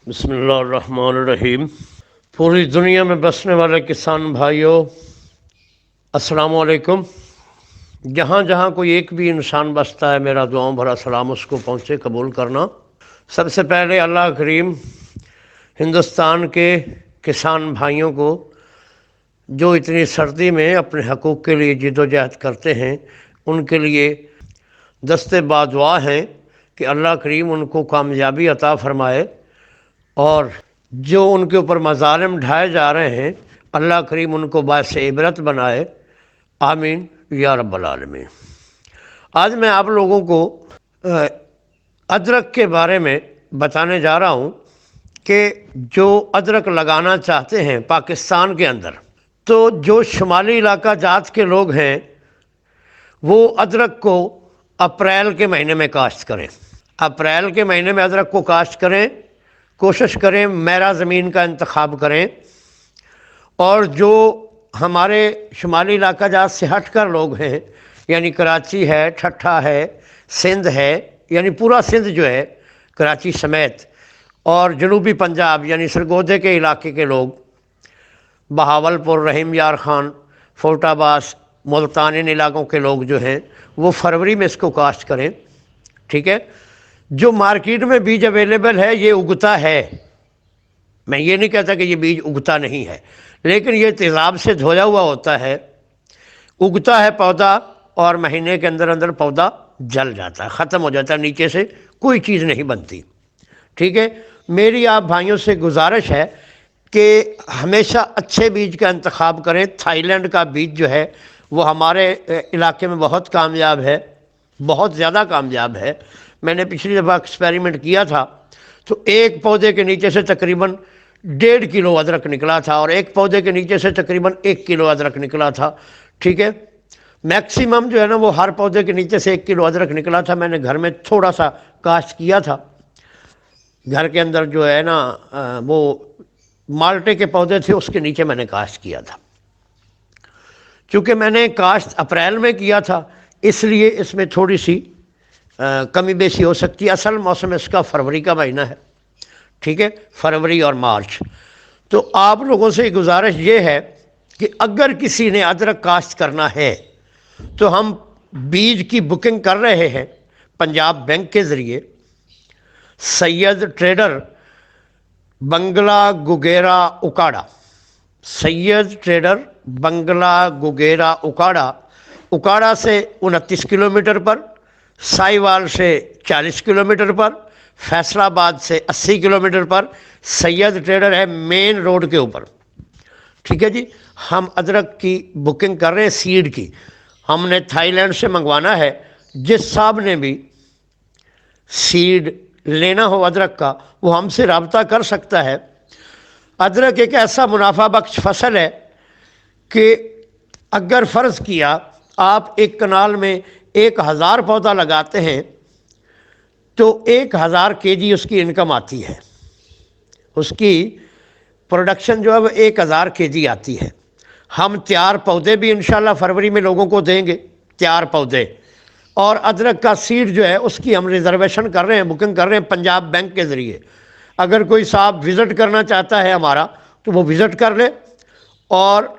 बिस्मिल्लाहिर्रहमानिर्रहीम। पूरी दुनिया में बसने वाले किसान भाइयों, अस्सलाम वालेकुम। जहाँ जहाँ कोई एक भी इंसान बसता है, मेरा दुआओं भरा सलाम उसको पहुँचे, कबूल करना। सबसे पहले अल्लाह करीम हिंदुस्तान के किसान भाइयों को जो इतनी सर्दी में अपने हकूक़ के लिए जिद्दोजहद करते हैं, उनके लिए दस्ते बादुआ हैं कि अल्लाह करीम उनको कामयाबी अता फ़रमाए और जो उनके ऊपर मज़ालिम ढाए जा रहे हैं, अल्लाह करीम उनको बाइस इबरत बनाए। आमीन या रब्बल आलमीन। आज मैं आप लोगों को अदरक के बारे में बताने जा रहा हूँ कि जो अदरक लगाना चाहते हैं पाकिस्तान के अंदर, तो जो शुमाली इलाका जात के लोग हैं वो अदरक को अप्रैल के महीने में काश्त करें। अप्रैल के महीने में अदरक को काश्त करें, कोशिश करें मैरा ज़मीन का इंतखाब करें। और जो हमारे शुमाली इलाका जात से हट कर लोग हैं, यानी कराची है, ठट्ठा है, सिंध है, यानी पूरा सिंध जो है कराची समेत, और जनूबी पंजाब यानी सरगोधे के इलाके के लोग, बहावलपुर, रहीम यार ख़ान, फोटाबास, मुल्तान, इन इलाकों के लोग जो हैं वो फरवरी में इसको काश्त करें। ठीक है। जो मार्केट में बीज अवेलेबल है ये उगता है, मैं ये नहीं कहता कि ये बीज उगता नहीं है, लेकिन ये तेज़ाब से धोया हुआ होता है, उगता है पौधा और महीने के अंदर अंदर पौधा जल जाता है, ख़त्म हो जाता है, नीचे से कोई चीज़ नहीं बनती। ठीक है। मेरी आप भाइयों से गुजारिश है कि हमेशा अच्छे बीज का इंतखाब करें। थाईलैंड का बीज जो है वो हमारे इलाके में बहुत कामयाब है, बहुत ज़्यादा कामयाब है। मैंने पिछली दफ़ा एक्सपेरिमेंट किया था तो एक पौधे के नीचे से तकरीबन 1.5 किलो अदरक निकला था और एक पौधे के नीचे से तकरीबन 1 किलो अदरक निकला था। ठीक है। मैक्सिमम जो है ना वो हर पौधे के नीचे से 1 किलो अदरक निकला था। मैंने घर में थोड़ा सा काश्त किया था, घर के अंदर जो है ना वो माल्टे के पौधे थे, उसके नीचे मैंने काश्त किया था। चूँकि मैंने काश्त अप्रैल में किया था इसलिए इसमें थोड़ी सी कमी बेशी हो सकती है। असल मौसम इसका फरवरी का महीना है। ठीक है, फरवरी और मार्च। तो आप लोगों से गुजारिश ये है कि अगर किसी ने अदरक काश्त करना है तो हम बीज की बुकिंग कर रहे हैं पंजाब बैंक के ज़रिए। सैयद ट्रेडर, बंगला गुगेरा उकाड़ा, सैयद ट्रेडर, बंगला गुगेरा उकाड़ा, उकाड़ा से 29 किलोमीटर पर, साहिवाल से 40 किलोमीटर पर, फैसलाबाद से 80 किलोमीटर पर सैयद ट्रेडर है, मेन रोड के ऊपर। ठीक है जी। हम अदरक की बुकिंग कर रहे हैं, सीड की। हमने थाईलैंड से मंगवाना है। जिस साहब ने भी सीड लेना हो अदरक का वो हमसे रब्ता कर सकता है। अदरक एक ऐसा मुनाफा बख्श फसल है कि अगर फ़र्ज़ किया आप एक कनाल में 1000 पौधा लगाते हैं तो 1000 केजी उसकी इनकम आती है, उसकी प्रोडक्शन जो है वो 1000 केजी आती है। हम तैयार पौधे भी इंशाल्लाह फरवरी में लोगों को देंगे, तैयार पौधे। और अदरक का सीड जो है उसकी हम रिज़र्वेशन कर रहे हैं, बुकिंग कर रहे हैं पंजाब बैंक के ज़रिए। अगर कोई साहब विज़िट करना चाहता है हमारा तो वो विज़िट कर ले, और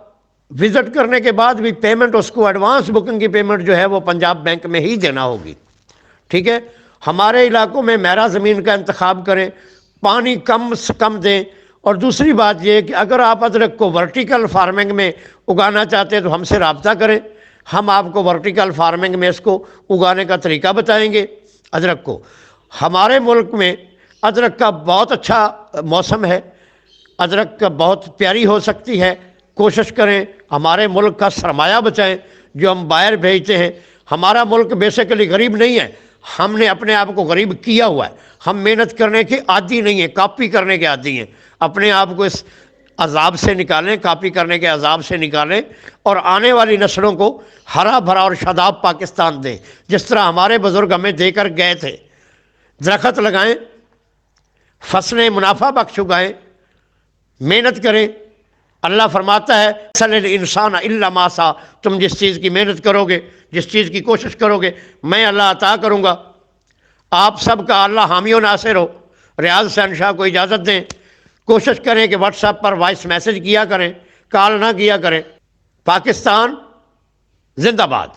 विज़िट करने के बाद भी पेमेंट उसको, एडवांस बुकिंग की पेमेंट जो है वो पंजाब बैंक में ही देना होगी। ठीक है। हमारे इलाकों में मैरा ज़मीन का इंतखाब करें, पानी कम से कम दें। और दूसरी बात यह कि अगर आप अदरक को वर्टिकल फार्मिंग में उगाना चाहते हैं तो हमसे रब्ता करें, हम आपको वर्टिकल फार्मिंग में इसको उगाने का तरीका बताएंगे। अदरक को हमारे मुल्क में अदरक का बहुत अच्छा मौसम है, अदरक का बहुत प्यारी हो सकती है। कोशिश करें हमारे मुल्क का सरमाया बचाएं जो हम बाहर भेजते हैं। हमारा मुल्क बेसिकली गरीब नहीं है, हमने अपने आप को गरीब किया हुआ है। हम मेहनत करने के आदी नहीं है, कॉपी करने के आदी हैं। अपने आप को इस अजाब से निकालें, कॉपी करने के अजाब से निकालें और आने वाली नस्लों को हरा भरा और शादाब पाकिस्तान दें, जिस तरह हमारे बुज़ुर्ग हमें देकर गए थे। दरख्त लगाएं, फसलें मुनाफा बख्श उगाएं, मेहनत करें। अल्लाह फरमाता है सल इंसान इल्ला मासा, तुम जिस चीज़ की मेहनत करोगे, जिस चीज़ की कोशिश करोगे, मैं अल्लाह अता करूँगा। آپ سب کا اللہ حامی و ناصر ہو۔ ریاض حسین شاہ کو اجازت دیں، کوشش کریں کہ واٹس ایپ پر وائس میسج کیا کریں، کال نہ کیا کریں۔ پاکستان زندہ باد۔